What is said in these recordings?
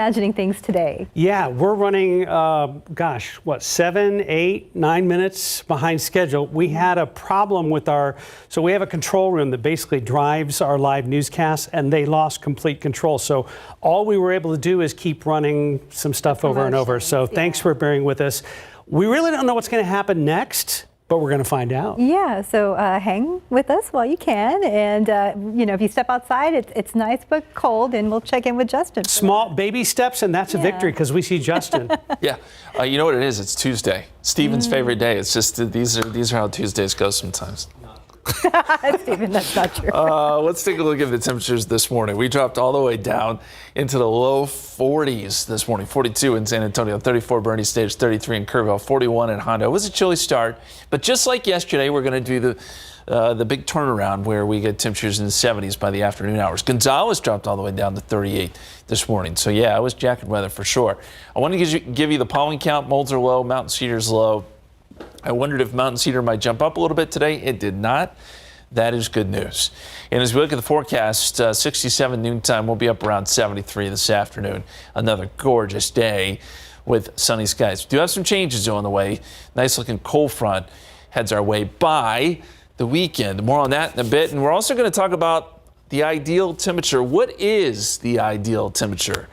reimagining things today. Yeah, we're running, 7, 8, 9 minutes behind schedule. We had a problem with so we have a control room that basically drives our live newscasts, and they lost complete control. So all we were able to do is keep running some stuff over and over. So thanks for bearing with us. We really don't know what's going to happen next, but we're going to find out. Yeah, so hang with us while you can. And, if you step outside, it's nice but cold, and we'll check in with Justin. Small baby steps, and that's a victory because we see Justin. Yeah, you know what it is? It's Tuesday. Stephen's favorite day. It's just these are how Tuesdays go sometimes. Stephen, that's not true. Let's take a look at the temperatures this morning. We dropped all the way down into the low 40s this morning. 42 in San Antonio, 34 Boerne Stage, 33 in Kerrville, 41 in Hondo. It was a chilly start, but just like yesterday, we're going to do the big turnaround where we get temperatures in the 70s by the afternoon hours. Gonzales dropped all the way down to 38 this morning. So yeah, it was jacket weather for sure. I want to give you the pollen count. Molds are low, Mountain Cedar's low. I wondered if Mountain Cedar might jump up a little bit today. It did not. That is good news. And as we look at the forecast, 67 noontime, we'll be up around 73 this afternoon. Another gorgeous day with sunny skies. We do have some changes on the way. Nice looking cold front heads our way by the weekend. More on that in a bit. And we're also going to talk about the ideal temperature. What is the ideal temperature?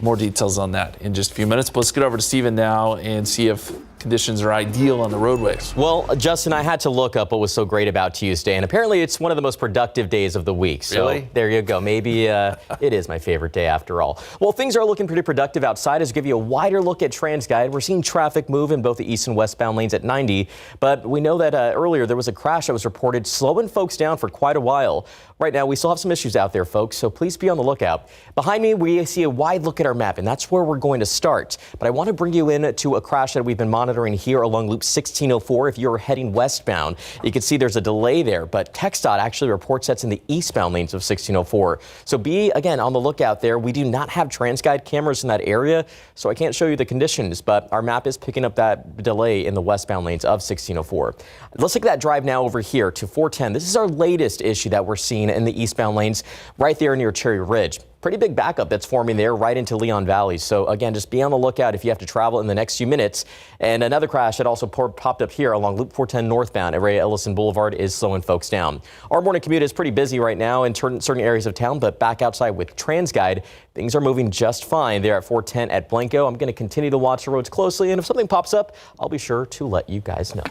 More details on that in just a few minutes. But let's get over to Stephen now and see if conditions are ideal on the roadways. Well, Justin, I had to look up what was so great about Tuesday, and apparently it's one of the most productive days of the week. So really? There you go. Maybe it is my favorite day after all. Well, things are looking pretty productive outside. As we give you a wider look at TransGuide, we're seeing traffic move in both the east and westbound lanes at 90, but we know that earlier there was a crash that was reported, slowing folks down for quite a while. Right now, we still have some issues out there, folks, so please be on the lookout. Behind me, we see a wide look at our map, and that's where we're going to start. But I want to bring you in to a crash that we've been monitoring here along Loop 1604. If you're heading westbound, you can see there's a delay there, but TxDOT actually reports that's in the eastbound lanes of 1604. So be, again, on the lookout there. We do not have TransGuide cameras in that area, so I can't show you the conditions, but our map is picking up that delay in the westbound lanes of 1604. Let's take that drive now over here to 410. This is our latest issue that we're seeing in the eastbound lanes right there near Cherry Ridge. Pretty big backup that's forming there right into Leon Valley. So again, just be on the lookout if you have to travel in the next few minutes. And another crash that also popped up here along Loop 410 northbound at Ray Ellison Boulevard is slowing folks down. Our morning commute is pretty busy right now in certain areas of town, but back outside with TransGuide, things are moving just fine there at 410 at Blanco. I'm going to continue to watch the roads closely, and if something pops up, I'll be sure to let you guys know.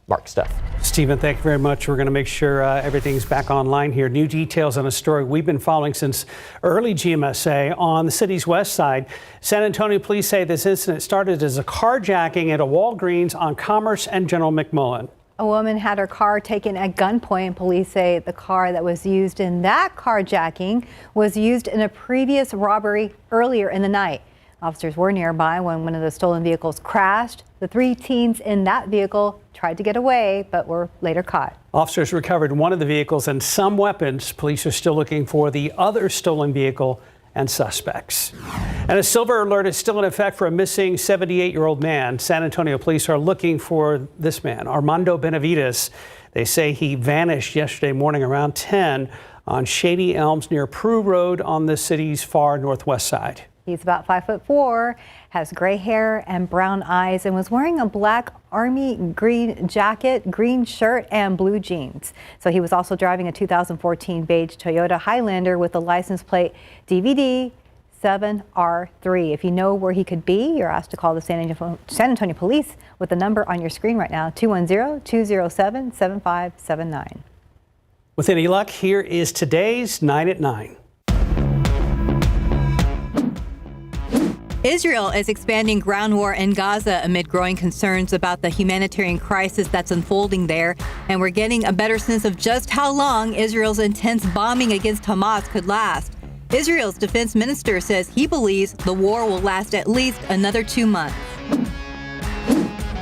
Mark, Steph. Stephen, thank you very much. We're going to make sure everything's back online here. New details on a story we've been following since early GMSA on the city's west side. San Antonio police say this incident started as a carjacking at a Walgreens on Commerce and General McMullen. A woman had her car taken at gunpoint. Police say the car that was used in that carjacking was used in a previous robbery earlier in the night. Officers were nearby when one of the stolen vehicles crashed. The 3 teens in that vehicle tried to get away, but were later caught. Officers recovered one of the vehicles and some weapons. Police are still looking for the other stolen vehicle and suspects. And a silver alert is still in effect for a missing 78-year-old man. San Antonio police are looking for this man, Armando Benavides. They say he vanished yesterday morning around 10 on Shady Elms near Prue Road on the city's far northwest side. He's about 5'4", has gray hair and brown eyes, and was wearing a black army green jacket, green shirt, and blue jeans. So he was also driving a 2014 beige Toyota Highlander with the license plate DVD 7R3. If you know where he could be, you're asked to call the San Antonio Police with the number on your screen right now, 210-207-7579. With any luck, here is today's 9 at 9. Israel is expanding ground war in Gaza amid growing concerns about the humanitarian crisis that's unfolding there. And we're getting a better sense of just how long Israel's intense bombing against Hamas could last. Israel's defense minister says he believes the war will last at least another 2 months.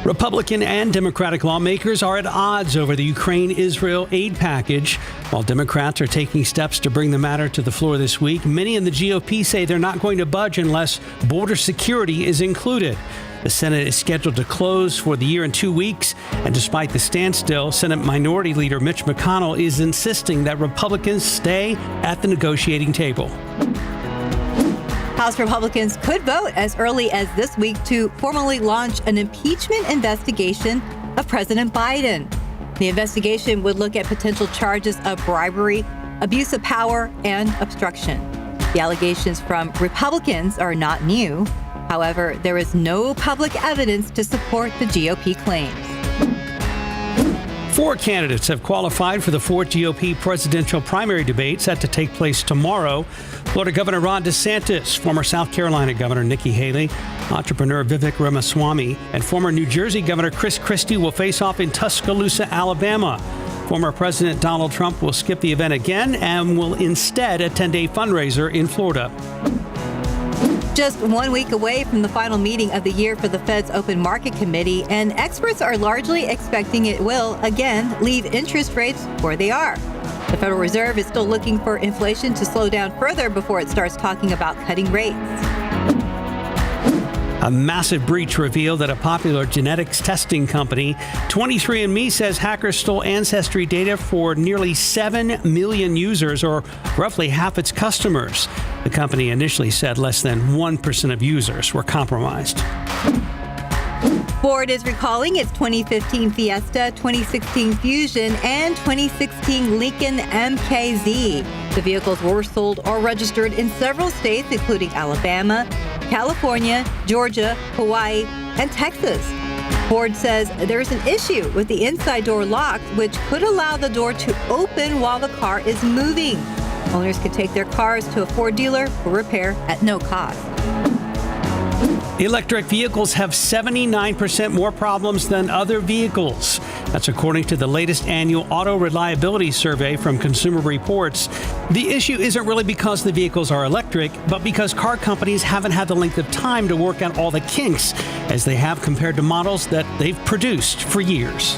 Republican and Democratic lawmakers are at odds over the Ukraine-Israel aid package. While Democrats are taking steps to bring the matter to the floor this week, many in the GOP say they're not going to budge unless border security is included. The Senate is scheduled to close for the year in 2 weeks, and despite the standstill, Senate Minority Leader Mitch McConnell is insisting that Republicans stay at the negotiating table. House Republicans could vote as early as this week to formally launch an impeachment investigation of President Biden. The investigation would look at potential charges of bribery, abuse of power, and obstruction. The allegations from Republicans are not new. However, there is no public evidence to support the GOP claims. 4 candidates have qualified for the 4th GOP presidential primary debate set to take place tomorrow. Florida Governor Ron DeSantis, former South Carolina Governor Nikki Haley, entrepreneur Vivek Ramaswamy, and former New Jersey Governor Chris Christie will face off in Tuscaloosa, Alabama. Former President Donald Trump will skip the event again and will instead attend a fundraiser in Florida. Just 1 week away from the final meeting of the year for the Fed's Open Market Committee, and experts are largely expecting it will, again, leave interest rates where they are. The Federal Reserve is still looking for inflation to slow down further before it starts talking about cutting rates. A massive breach revealed at a popular genetics testing company. 23andMe says hackers stole ancestry data for nearly 7 million users, or roughly half its customers. The company initially said less than 1% of users were compromised. Ford is recalling its 2015 Fiesta, 2016 Fusion, and 2016 Lincoln MKZ. The vehicles were sold or registered in several states, including Alabama, California, Georgia, Hawaii, and Texas. Ford says there's an issue with the inside door lock, which could allow the door to open while the car is moving. Owners could take their cars to a Ford dealer for repair at no cost. Electric vehicles have 79% more problems than other vehicles. That's according to the latest annual auto reliability survey from Consumer Reports. The issue isn't really because the vehicles are electric, but because car companies haven't had the length of time to work out all the kinks as they have compared to models that they've produced for years.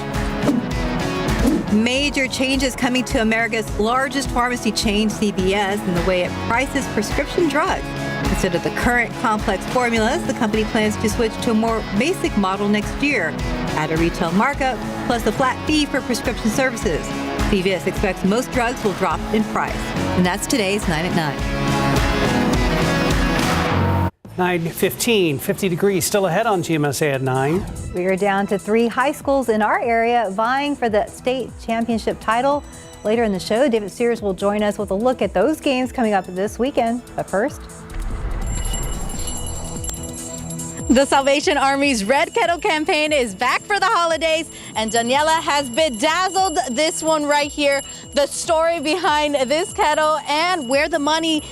Major changes coming to America's largest pharmacy chain, CVS, in the way it prices prescription drugs. Instead of the current complex formulas, the company plans to switch to a more basic model next year, at a retail markup, plus a flat fee for prescription services. CVS expects most drugs will drop in price. And that's today's 9 at 9. 9:15, 50 degrees, still ahead on GMSA at 9. We are down to 3 high schools in our area vying for the state championship title. Later in the show, David Sears will join us with a look at those games coming up this weekend. But first, the Salvation Army's Red Kettle campaign is back for the holidays, and Daniela has bedazzled this one right here. The story behind this kettle and where the money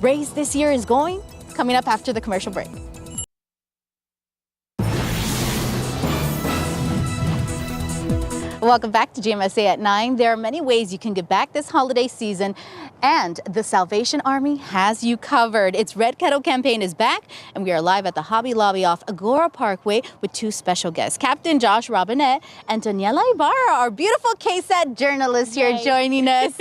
raised this year is going, coming up after the commercial break. Welcome back to GMSA at 9. There are many ways you can give back this holiday season, and the Salvation Army has you covered. Its Red Kettle campaign is back, and we are live at the Hobby Lobby off Agora Parkway with 2 special guests, Captain Josh Robinette and Daniela Ibarra, our beautiful KSAT journalist here joining us.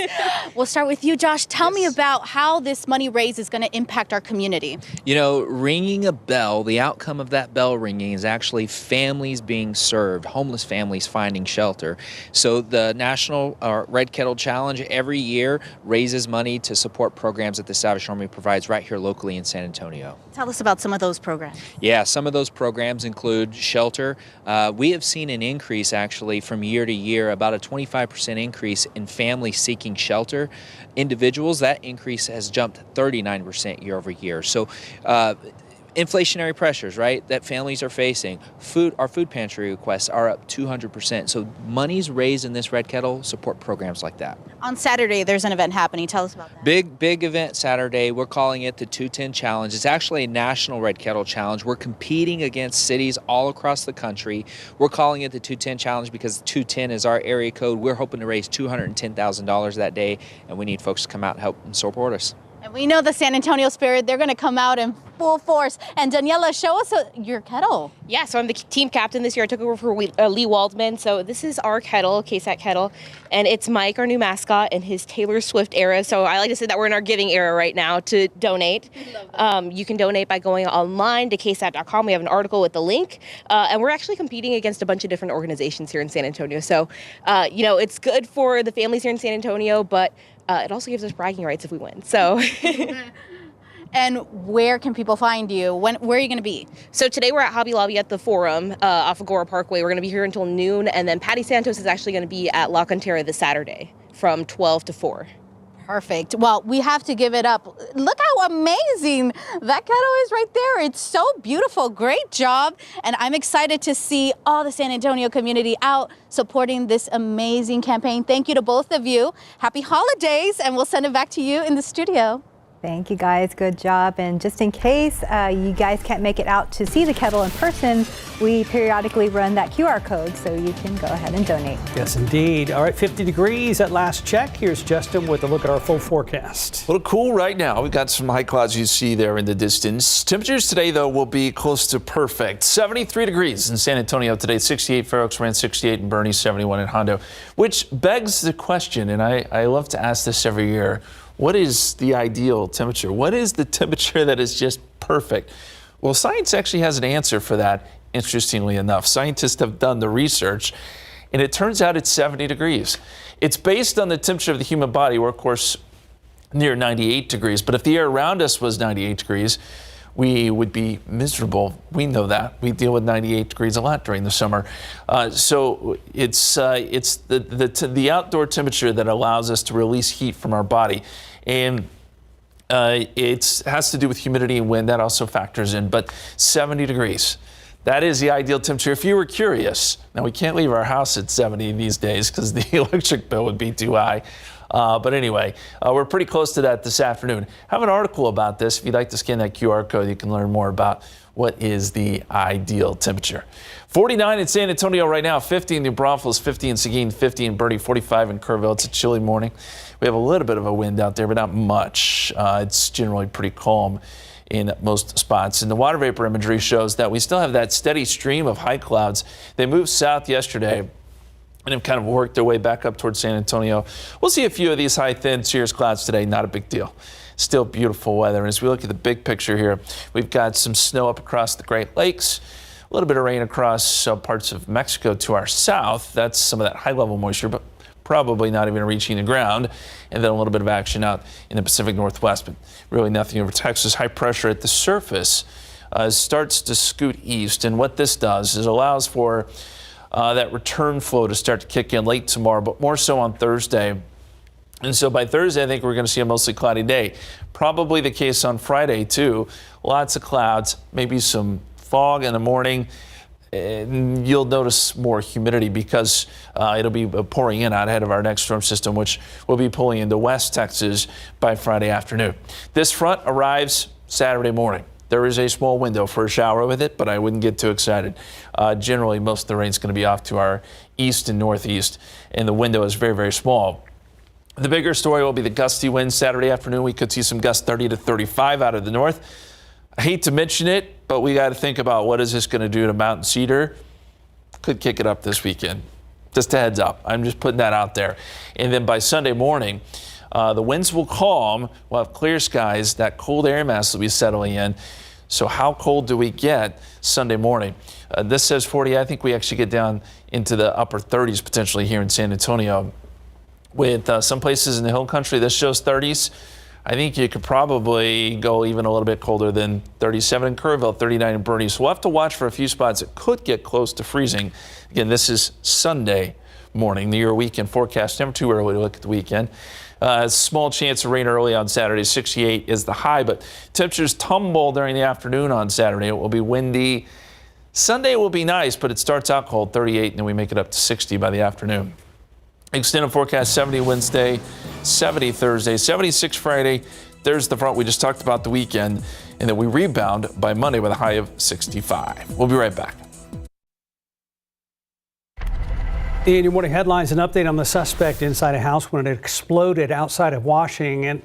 We'll start with you, Josh. Tell me about how this money raised is going to impact our community. You know, ringing a bell, the outcome of that bell ringing is actually families being served, homeless families finding shelter. So the National Red Kettle Challenge every year raises money to support programs that the Salvation Army provides right here locally in San Antonio. Tell us about some of those programs. Yeah, some of those programs include shelter. We have seen an increase actually from year to year, about a 25% increase in families seeking shelter. Individuals, that increase has jumped 39% year over year. So inflationary pressures, right, that families are facing. Our food pantry requests are up 200%. So monies raised in this Red Kettle support programs like that. On Saturday, there's an event happening. Tell us about that. Big event Saturday. We're calling it the 210 Challenge. It's actually a national Red Kettle Challenge. We're competing against cities all across the country. We're calling it the 210 Challenge because 210 is our area code. We're hoping to raise $210,000 that day, and we need folks to come out and help and support us. And we know the San Antonio spirit. They're going to come out in full force. And Daniela, show us your kettle. Yeah, so I'm the team captain this year. I took over for Lee Waldman. So this is our kettle, KSAT kettle, and it's Mike, our new mascot, in his Taylor Swift era. So I like to say that we're in our giving era right now to donate. You can donate by going online to KSAT.com. We have an article with the link. And we're actually competing against a bunch of different organizations here in San Antonio. So, it's good for the families here in San Antonio, but it also gives us bragging rights if we win. So. And where can people find you? Where are you going to be? So today we're at Hobby Lobby at the Forum off Agora Parkway. We're going to be here until noon, and then Patty Santos is actually going to be at La Cantera this Saturday from 12 to 4. Perfect. Well, we have to give it up. Look how amazing that kettle is right there. It's so beautiful. Great job. And I'm excited to see all the San Antonio community out supporting this amazing campaign. Thank you to both of you. Happy holidays, and we'll send it back to you in the studio. Thank you guys, good job. And just in case you guys can't make it out to see the kettle in person, we periodically run that QR code so you can go ahead and donate. Yes, indeed. All right, 50 degrees at last check. Here's Justin with a look at our full forecast. A little cool right now. We've got some high clouds you see there in the distance. Temperatures today, though, will be close to perfect. 73 degrees in San Antonio today, 68 Fair Oaks, Rand 68 in Bernie, 71 in Hondo, which begs the question, and I love to ask this every year, what is the ideal temperature? What is the temperature that is just perfect? Well, science actually has an answer for that, interestingly enough. Scientists have done the research, and it turns out it's 70 degrees. It's based on the temperature of the human body. We're, of course, near 98 degrees. But if the air around us was 98 degrees, we would be miserable. We know that. We deal with 98 degrees a lot during the summer. So it's the outdoor temperature that allows us to release heat from our body. And it has to do with humidity and wind. That also factors in. But 70 degrees. That is the ideal temperature. If you were curious, now we can't leave our house at 70 these days because the electric bill would be too high. But anyway, we're pretty close to that this afternoon. I have an article about this. If you'd like to scan that QR code, you can learn more about what is the ideal temperature. 49 in San Antonio right now, 50 in New Braunfels, 50 in Seguin, 50 in Bernie, 45 in Kerrville. It's a chilly morning. We have a little bit of a wind out there, but not much. It's generally pretty calm in most spots. And the water vapor imagery shows that we still have that steady stream of high clouds. They moved south yesterday and have kind of worked their way back up towards San Antonio. We'll see a few of these high, thin cirrus clouds today. Not a big deal. Still beautiful weather. And as we look at the big picture here, we've got some snow up across the Great Lakes, a little bit of rain across parts of Mexico to our south. That's some of that high-level moisture, but probably not even reaching the ground. And then a little bit of action out in the Pacific Northwest, but really nothing over Texas. High pressure at the surface starts to scoot east. And what this does is allows for that return flow to start to kick in late tomorrow, but more so on Thursday. And so by Thursday, I think we're going to see a mostly cloudy day. Probably the case on Friday, too. Lots of clouds, maybe some fog in the morning. And you'll notice more humidity because it'll be pouring in out ahead of our next storm system, which will be pulling into West Texas by Friday afternoon. This front arrives Saturday morning. There is a small window for a shower with it, but I wouldn't get too excited. Generally, most of the rain is going to be off to our east and northeast, and the window is very, very small. The bigger story will be the gusty winds Saturday afternoon. We could see some gusts 30 to 35 out of the north. I hate to mention it, but we got to think about what is this going to do to Mountain Cedar. Could kick it up this weekend. Just a heads up. I'm just putting that out there. And then by Sunday morning, the winds will calm. We'll have clear skies. That cold air mass will be settling in. So how cold do we get Sunday morning? This says 40. I think we actually get down into the upper 30s potentially here in San Antonio. With some places in the hill country, this shows 30s. I think you could probably go even a little bit colder than 37 in Kerrville, 39 in Bernie. So we'll have to watch for a few spots that could get close to freezing. Again, this is Sunday morning, the year weekend forecast. Never too early to look at the weekend. Small chance of rain early on Saturday. 68 is the high, but temperatures tumble during the afternoon on Saturday. It will be windy. Sunday will be nice, but it starts out cold, 38, and then we make it up to 60 by the afternoon. Extended forecast 70 Wednesday, 70 Thursday, 76 Friday. There's the front we just talked about the weekend, and then we rebound by Monday with a high of 65. We'll be right back. In your morning headlines, an update on the suspect inside a house when it exploded outside of Washington.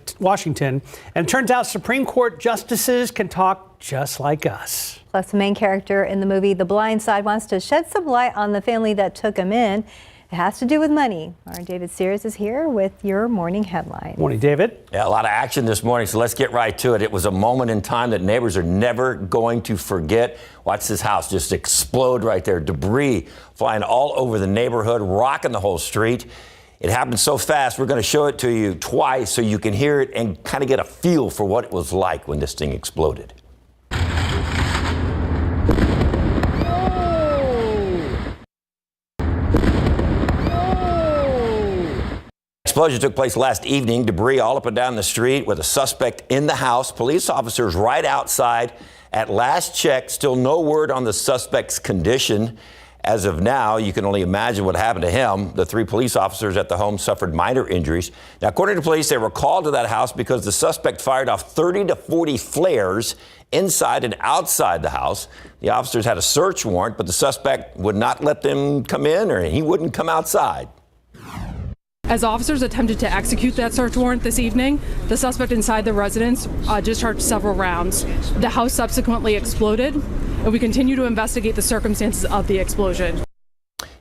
And it turns out Supreme Court justices can talk just like us. Plus, the main character in the movie The Blind Side wants to shed some light on the family that took him in. It has to do with money. Our David Sears is here with your morning headlines. Morning, David. Yeah, a lot of action this morning, so let's get right to it. It was a moment in time that neighbors are never going to forget. Watch this house just explode right there. Debris flying all over the neighborhood, rocking the whole street. It happened so fast, we're going to show it to you twice so you can hear it and kind of get a feel for what it was like when this thing exploded. Explosion took place last evening. Debris all up and down the street with a suspect in the house. Police officers right outside. At last check, still no word on the suspect's condition. As of now, you can only imagine what happened to him. The 3 police officers at the home suffered minor injuries. Now, according to police, they were called to that house because the suspect fired off 30 to 40 flares inside and outside the house. The officers had a search warrant, but the suspect would not let them come in, or he wouldn't come outside. As officers attempted to execute that search warrant this evening, the suspect inside the residence discharged several rounds. The house subsequently exploded, and we continue to investigate the circumstances of the explosion.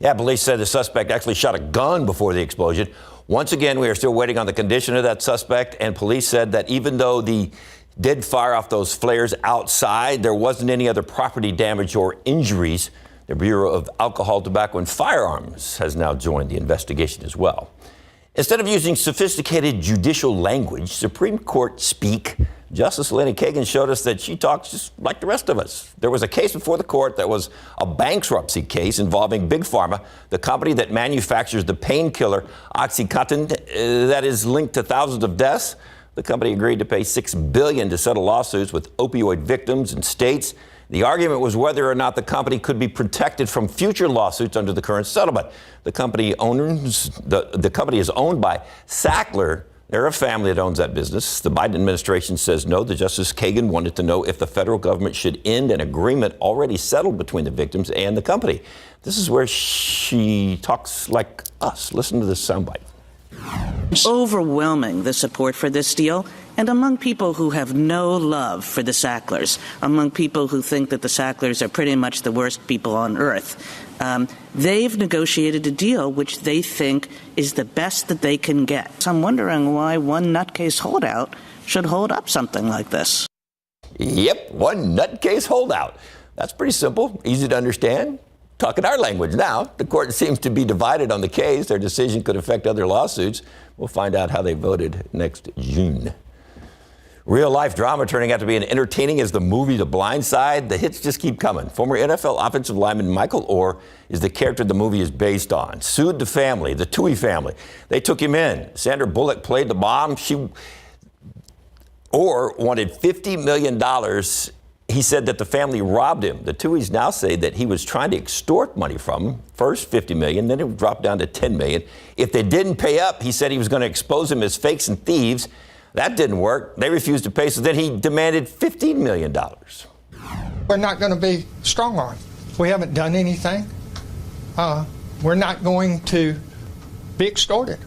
Yeah, police said the suspect actually shot a gun before the explosion. Once again, we are still waiting on the condition of that suspect, and police said that even though they did fire off those flares outside, there wasn't any other property damage or injuries. The Bureau of Alcohol, Tobacco, and Firearms has now joined the investigation as well. Instead of using sophisticated judicial language, Supreme Court speak, Justice Elena Kagan showed us that she talks just like the rest of us. There was a case before the court that was a bankruptcy case involving Big Pharma, the company that manufactures the painkiller OxyContin that is linked to thousands of deaths. The company agreed to pay $6 billion to settle lawsuits with opioid victims and states. The argument was whether or not the company could be protected from future lawsuits under the current settlement. The company the company is owned by Sackler. They're a family that owns that business. The Biden administration says no. The Justice Kagan wanted to know if the federal government should end an agreement already settled between the victims and the company. This is where she talks like us. Listen to this soundbite. Overwhelming, the support for this deal, and among people who have no love for the Sacklers, among people who think that the Sacklers are pretty much the worst people on earth. They've negotiated a deal which they think is the best that they can get. So I'm wondering why one nutcase holdout should hold up something like this. Yep, one nutcase holdout. That's pretty simple, easy to understand. Talking our language now. The court seems to be divided on the case. Their decision could affect other lawsuits. We'll find out how they voted next June. Real life drama turning out to be as entertaining as the movie The Blind Side. The hits just keep coming. Former NFL offensive lineman Michael Orr is the character the movie is based on. Sued the family, the Toohey family. They took him in. Sandra Bullock played the mom. Orr wanted $50 million. He said that the family robbed him. The Tooheys now say that he was trying to extort money from them. First $50 million, then it dropped down to $10 million. If they didn't pay up, he said he was going to expose them as fakes and thieves. That didn't work. They refused to pay, so then he demanded $15 million. We're not going to be strong-armed. We haven't done anything. We're not going to be extorted.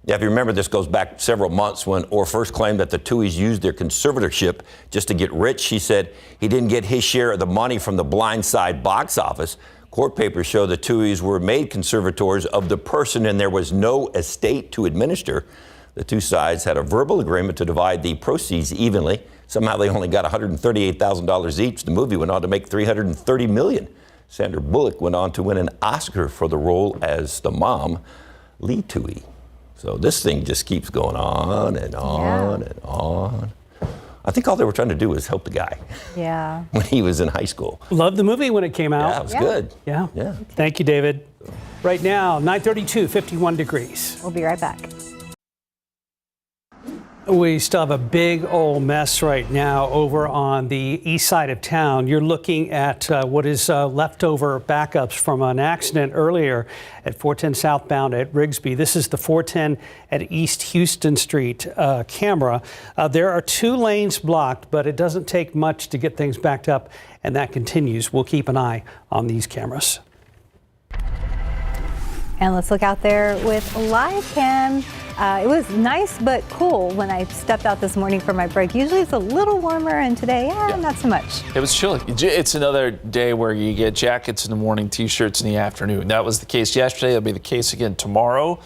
Yeah, if you remember, this goes back several months when Orr first claimed that the Tooheys used their conservatorship just to get rich. He said he didn't get his share of the money from the Blind Side box office. Court papers show the Tooheys were made conservators of the person and there was no estate to administer. The two sides had a verbal agreement to divide the proceeds evenly. Somehow they only got $138,000 each. The movie went on to make $330 million. Sandra Bullock went on to win an Oscar for the role as the mom, Lee Toohey. So this thing just keeps going on and on and on. I think all they were trying to do was help the guy. Yeah. When he was in high school. Loved the movie when it came out. Yeah, it was good. Yeah. Thank you, David. Right now, 9:32, 51 degrees. We'll be right back. We still have a big old mess right now over on the east side of town. You're looking at what is leftover backups from an accident earlier at 410 southbound at Rigsby. This is the 410 at East Houston Street camera. There are 2 lanes blocked, but it doesn't take much to get things backed up, and that continues. We'll keep an eye on these cameras. And let's look out there with live cam. It was nice but cool when I stepped out this morning for my break. Usually it's a little warmer, and today, not so much. It was chilly. It's another day where you get jackets in the morning, T-shirts in the afternoon. That was the case yesterday. That'll be the case again tomorrow.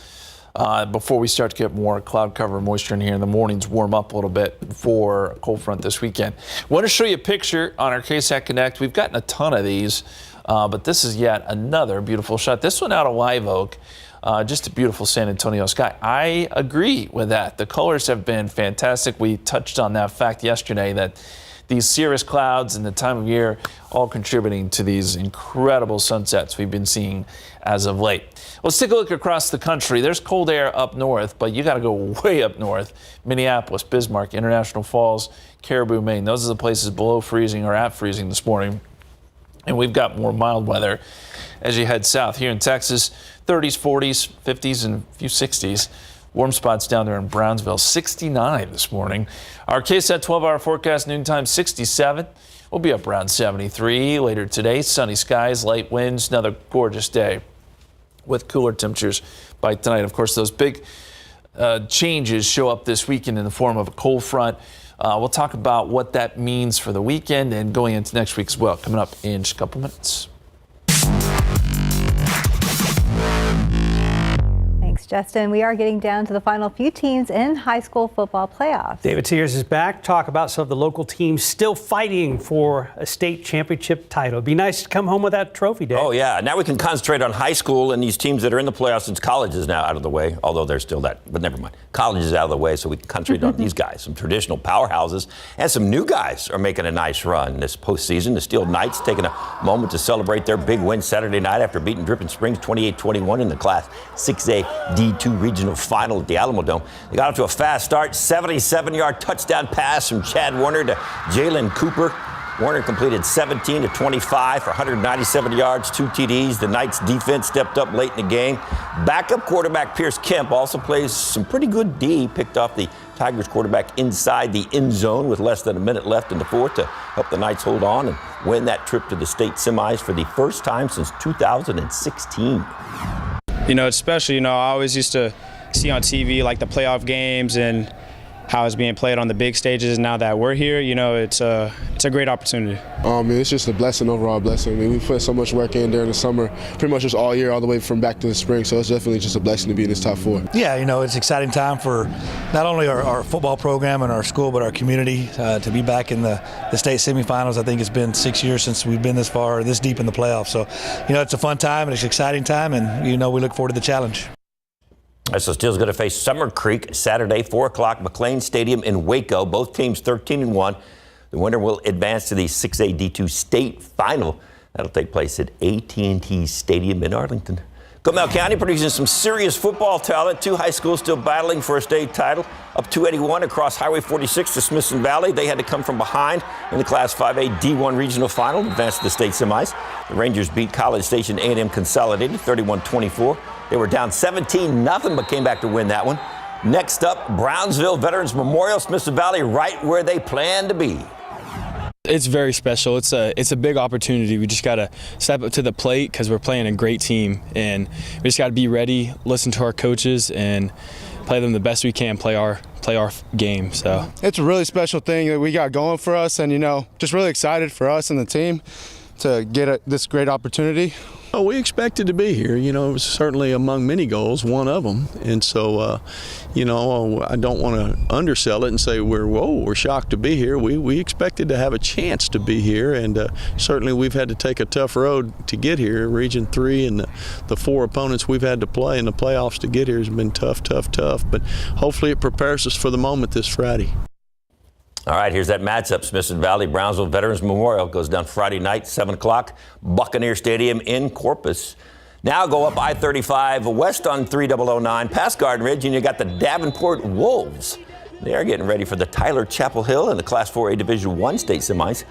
Before we start to get more cloud cover and moisture in here in the mornings, warm up a little bit for a cold front this weekend. Want to show you a picture on our KSAT Connect. We've gotten a ton of these, but this is yet another beautiful shot. This one out of Live Oak. Just a beautiful San Antonio sky. I agree with that. The colors have been fantastic. We touched on that fact yesterday that these cirrus clouds and the time of year all contributing to these incredible sunsets we've been seeing as of late. Let's take a look across the country. There's cold air up north, but you got to go way up north. Minneapolis, Bismarck, International Falls, Caribou, Maine. Those are the places below freezing or at freezing this morning. And we've got more mild weather as you head south. Here in Texas, 30s, 40s, 50s, and a few 60s. Warm spots down there in Brownsville, 69 this morning. Our KSAT 12-hour forecast, noontime 67. We'll be up around 73 later today. Sunny skies, light winds, another gorgeous day with cooler temperatures by tonight. Of course, those big changes show up this weekend in the form of a cold front. We'll talk about what that means for the weekend and going into next week as well, coming up in just a couple minutes. Thanks, Justin. We are getting down to the final few teams in high school football playoffs. David Sears is back. Talk about some of the local teams still fighting for a state championship title. It'd be nice to come home with that trophy, Dave. Oh, yeah. Now we can concentrate on high school and these teams that are in the playoffs since college is now out of the way, although they're still that. But never mind. College is out of the way, so we can concentrate on these guys. Some traditional powerhouses and some new guys are making a nice run this postseason. The Steel Knights taking a moment to celebrate their big win Saturday night after beating Dripping Springs 28-21 in the Class 6A D2 regional final at the Alamo Dome. They got off to a fast start, 77-yard touchdown pass from Chad Warner to Jalen Cooper. Warner completed 17 to 25 for 197 yards, 2 TDs. The Knights defense stepped up late in the game. Backup quarterback Pierce Kemp also plays some pretty good D. Picked off the Tigers quarterback inside the end zone with less than a minute left in the fourth to help the Knights hold on and win that trip to the state semis for the first time since 2016. You know, it's special. You know, I always used to see on TV like the playoff games and how it's being played on the big stages. Now that we're here, you know, it's a great opportunity. It's just a blessing, overall blessing. I mean, we put so much work in during the summer, pretty much just all year, all the way from back to the spring. So it's definitely just a blessing to be in this top 4. Yeah, you know, it's an exciting time for not only our football program and our school, but our community to be back in the state semifinals. I think it's been 6 years since we've been this far, this deep in the playoffs. So, you know, it's a fun time and it's an exciting time, and you know, we look forward to the challenge. So Steele's going to face Summer Creek Saturday, 4 o'clock, McLean Stadium in Waco. Both teams 13-1. The winner will advance to the 6A D2 state final. That'll take place at AT&T Stadium in Arlington. Comal County producing some serious football talent. 2 high schools still battling for a state title. Up 281 across Highway 46 to Smithson Valley. They had to come from behind in the Class 5A D1 regional final, advance to the state semis. The Rangers beat College Station A&M Consolidated 31-24. They were down 17-0, but came back to win that one. Next up, Brownsville Veterans Memorial, Smithson Valley, right where they plan to be. It's very special. It's a big opportunity. We just got to step up to the plate because we're playing a great team, and we just got to be ready, listen to our coaches, and play them the best we can, play our game. So It's a really special thing that we got going for us, and, you know, just really excited for us and the team to get this great opportunity. Oh, we expected to be here. You know, it was certainly among many goals, one of them. And so, you know, I don't want to undersell it and say we're shocked to be here. We expected to have a chance to be here, and certainly we've had to take a tough road to get here. Region 3 and the 4 opponents we've had to play in the playoffs to get here has been tough. But hopefully it prepares us for the moment this Friday. All right, here's that matchup. Smithson Valley Brownsville Veterans Memorial goes down Friday night, 7 o'clock, Buccaneer Stadium in Corpus. Now go up I-35 west on 3009 past Garden Ridge, and you got the Davenport Wolves. They are getting ready for the Tyler Chapel Hill in the Class 4A Division I state semis.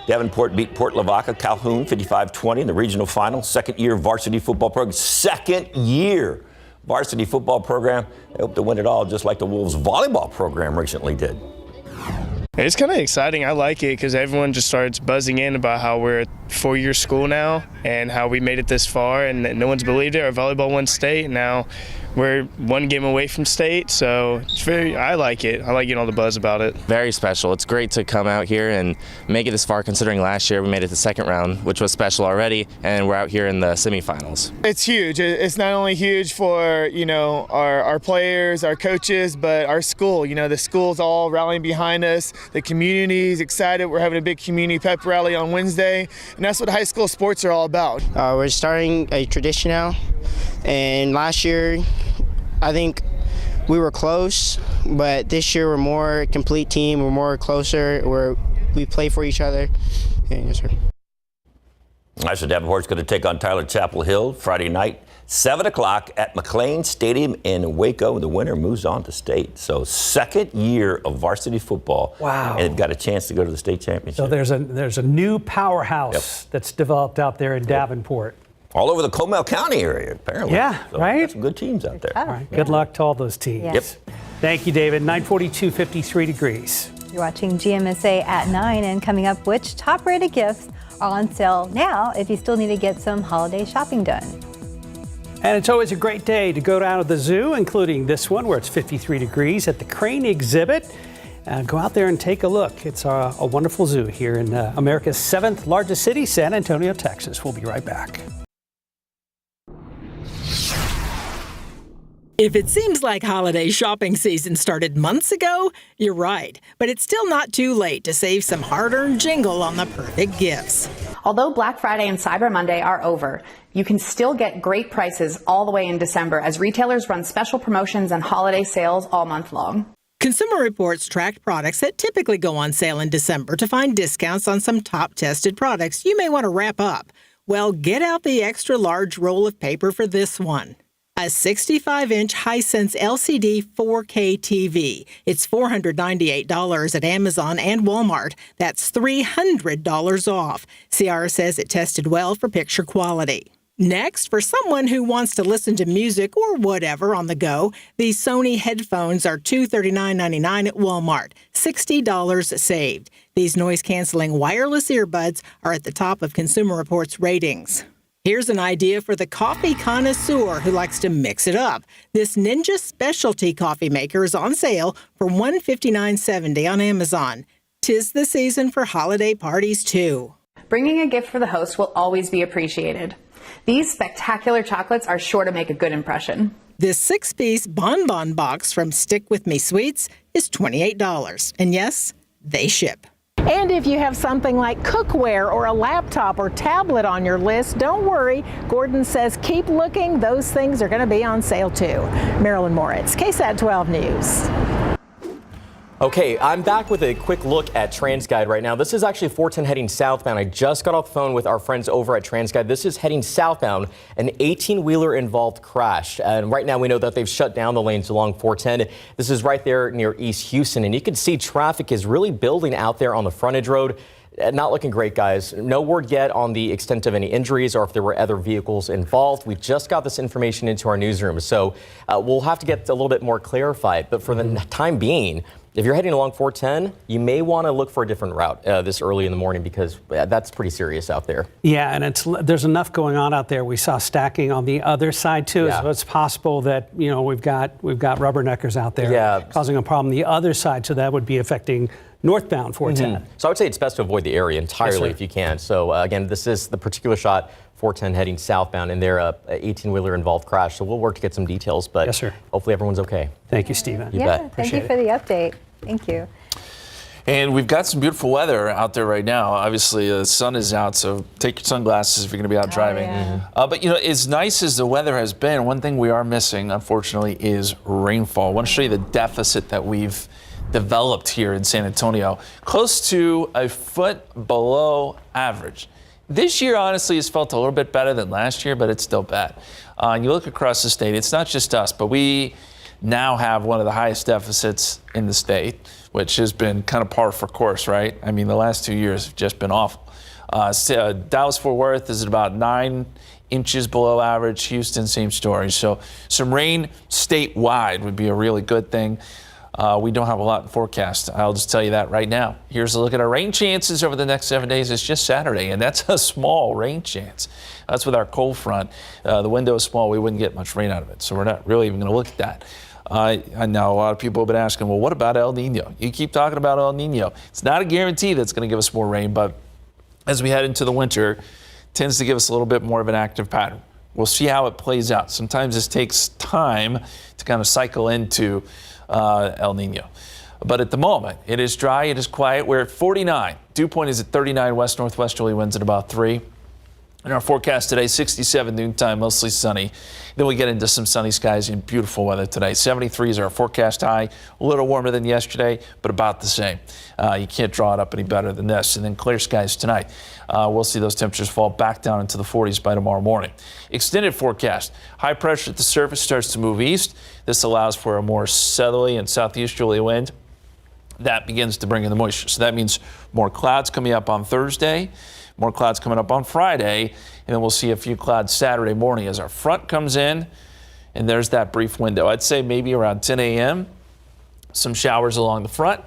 Davenport beat Port Lavaca Calhoun 55-20 in the regional final. Second-year varsity football program. Second-year varsity football program. They hope to win it all, just like the Wolves volleyball program recently did. It's kind of exciting. I like it because everyone just starts buzzing in about how we're a 4-year school now and how we made it this far, and no one's believed it. Our volleyball won state, and now we're 1 game away from state, so I like it. I like getting all the buzz about it. Very special. It's great to come out here and make it this far, considering last year we made it the second round, which was special already, and we're out here in the semifinals. It's huge. It's not only huge for, you know, our players, our coaches, but our school. You know, the school's all rallying behind us. The community's excited. We're having a big community pep rally on Wednesday, and that's what high school sports are all about. We're starting a tradition now And last year, I think we were close, but this year we're more complete team. We're more closer. We play for each other. And yes, sir. All right, so Davenport's going to take on Tyler Chapel Hill Friday night, 7 o'clock at McLean Stadium in Waco. The winner moves on to state. So second year of varsity football. Wow. And they've got a chance to go to the state championship. So there's a new powerhouse that's developed out there in Davenport. All over the Comal County area, apparently. Yeah, so right? Got some good teams out there. All right, good luck to all those teams. Yes. Yep. Thank you, David. 942, 53 degrees. You're watching GMSA at 9, and coming up, which top-rated gifts are on sale now if you still need to get some holiday shopping done. And it's always a great day to go down to the zoo, including this one where it's 53 degrees at the Crane exhibit. Go out there and take a look. It's a wonderful zoo here in America's 7th largest city, San Antonio, Texas. We'll be right back. If it seems like holiday shopping season started months ago, you're right. But it's still not too late to save some hard-earned jingle on the perfect gifts. Although Black Friday and Cyber Monday are over, you can still get great prices all the way in December as retailers run special promotions and holiday sales all month long. Consumer Reports tracked products that typically go on sale in December to find discounts on some top-tested products you may want to wrap up. Well, get out the extra large roll of paper for this one. A 65-inch Hisense LCD 4K TV. It's $498 at Amazon and Walmart. That's $300 off. CR says it tested well for picture quality. Next, for someone who wants to listen to music or whatever on the go, these Sony headphones are $239.99 at Walmart, $60 saved. These noise-canceling wireless earbuds are at the top of Consumer Reports ratings. Here's an idea for the coffee connoisseur who likes to mix it up. This Ninja specialty coffee maker is on sale for $159.70 on Amazon. 'Tis the season for holiday parties, too. Bringing a gift for the host will always be appreciated. These spectacular chocolates are sure to make a good impression. This 6-piece bonbon box from Stick With Me Sweets is $28. And yes, they ship. And if you have something like cookware or a laptop or tablet on your list, don't worry. Gordon says keep looking. Those things are going to be on sale too. Marilyn Moritz, KSAT 12 News. Okay, I'm back with a quick look at TransGuide right now. This is actually 410 heading southbound. I just got off the phone with our friends over at TransGuide. This is heading southbound. An 18-wheeler involved crash. And right now we know that they've shut down the lanes along 410. This is right there near East Houston. And you can see traffic is really building out there on the frontage road. Not looking great, guys. No word yet on the extent of any injuries or if there were other vehicles involved. We just got this information into our newsroom, so we'll have to get a little bit more clarified. But for the time being, if you're heading along 410, you may want to look for a different route this early in the morning because that's pretty serious out there. Yeah, and there's enough going on out there. We saw stacking on the other side too, Yeah. so it's possible that we've got rubberneckers out there causing a problem the other side, so that would be affecting northbound 410. So I would say it's best to avoid the area entirely Yes, if you can. So again, this is the particular shot, 410 heading southbound, and they're a 18-wheeler involved crash. So we'll work to get some details, but hopefully everyone's okay. Thank you, Stephen. You Yeah, bet. thank Appreciate you for the update. Thank you. And we've got some beautiful weather out there right now. Obviously, the sun is out, so take your sunglasses if you're going to be out driving. But, as nice as the weather has been, one thing we are missing, unfortunately, is rainfall. I want to show you the deficit that we've developed here in San Antonio. Close to a foot below average. This year, honestly, has felt a little bit better than last year, but it's still bad. And you look across the state, it's not just us, but we now have one of the highest deficits in the state, which has been kind of par for course, right? I mean, the last 2 years have just been awful. Dallas-Fort Worth is at about 9 inches below average. Houston, same story. So some rain statewide would be a really good thing. We don't have a lot in forecast. I'll just tell you that right now. Here's a look at our rain chances over the next 7 days. It's just Saturday, and that's a small rain chance. That's with our cold front. The window is small. We wouldn't get much rain out of it, so we're not really even going to look at that. I know a lot of people have been asking, well, what about El Nino? You keep talking about El Nino. It's not a guarantee that's going to give us more rain, but as we head into the winter, it tends to give us a little bit more of an active pattern. We'll see how it plays out. Sometimes this takes time to kind of cycle into El Nino. But at the moment, it is dry, it is quiet. We're at 49. Dew point is at 39, west-northwesterly winds at about 3. In our forecast today, 67 noontime, mostly sunny. Then we get into some sunny skies and beautiful weather today. 73 is our forecast high, a little warmer than yesterday, but about the same. You can't draw it up any better than this. And then clear skies tonight. We'll see those temperatures fall back down into the 40s by tomorrow morning. Extended forecast. High pressure at the surface starts to move east. This allows for a more southerly and southeasterly wind. That begins to bring in the moisture. So that means more clouds coming up on Thursday. More clouds coming up on Friday, and then we'll see a few clouds Saturday morning as our front comes in, and there's that brief window. I'd say maybe around 10 a.m., some showers along the front,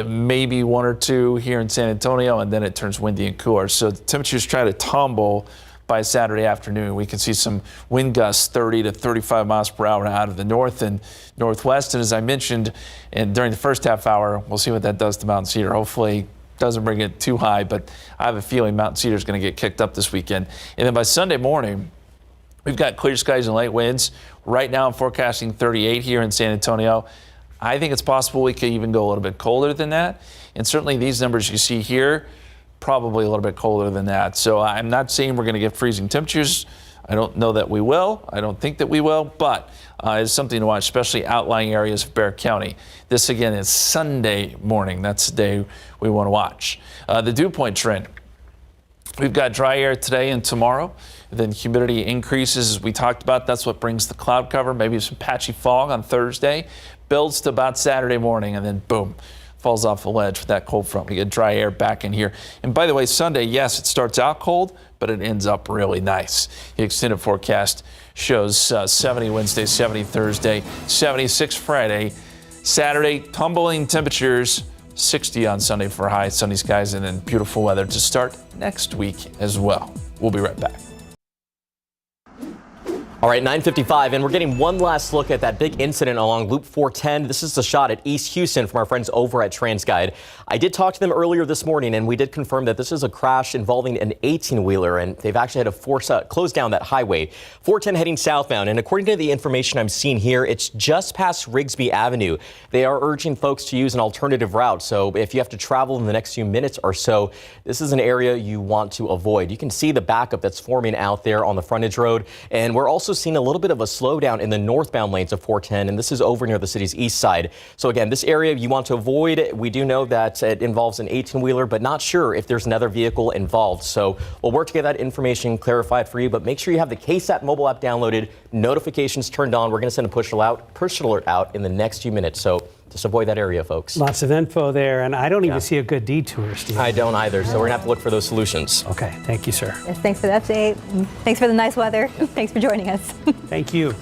maybe one or two here in San Antonio, and then it turns windy and cooler. So the temperatures try to tumble by Saturday afternoon. We can see some wind gusts 30 to 35 miles per hour out of the north and northwest, and as I mentioned, and during the first half hour, we'll see what that does to Mountain Cedar. Hopefully, doesn't bring it too high, but I have a feeling Mountain Cedar is going to get kicked up this weekend. And then by Sunday morning, we've got clear skies and light winds. Right now, I'm forecasting 38 here in San Antonio. I think it's possible we could even go a little bit colder than that. And certainly these numbers you see here, probably a little bit colder than that. So I'm not saying we're going to get freezing temperatures. I don't know that we will. I don't think that we will, but it's something to watch, especially outlying areas of Bexar County. This, again, is Sunday morning. That's the day we want to watch. The dew point trend. We've got dry air today and tomorrow. Then humidity increases, as we talked about. That's what brings the cloud cover, maybe some patchy fog on Thursday. Builds to about Saturday morning, and then boom, falls off the ledge with that cold front. We get dry air back in here. And by the way, Sunday, yes, it starts out cold, but it ends up really nice. The extended forecast shows 70 Wednesday, 70 Thursday, 76 Friday. Saturday, tumbling temperatures, 60 on Sunday for high, sunny skies, and then beautiful weather to start next week as well. We'll be right back. All right, 9:55, and we're getting one last look at that big incident along Loop 410. This is the shot at East Houston from our friends over at TransGuide. I did talk to them earlier this morning, and we did confirm that this is a crash involving an 18-wheeler, and they've actually had to close down that highway. 410 heading southbound, and according to the information I'm seeing here, it's just past Rigsby Avenue. They are urging folks to use an alternative route, so if you have to travel in the next few minutes or so, this is an area you want to avoid. You can see the backup that's forming out there on the frontage road, and we're also seen a little bit of a slowdown in the northbound lanes of 410, and this is over near the city's east side. So again, this area you want to avoid. We do know that it involves an 18-wheeler, but not sure if there's another vehicle involved. So we'll work to get that information clarified for you, but make sure you have the KSAT mobile app downloaded, notifications turned on. We're going to send a push alert out in the next few minutes. So just avoid that area, folks. Lots of info there, and I don't even see a good detour, Steve. I don't either, so we're going to have to look for those solutions. Okay, thank you, sir. Yes, thanks for the update. Thanks for the nice weather. Thanks for joining us. Thank you.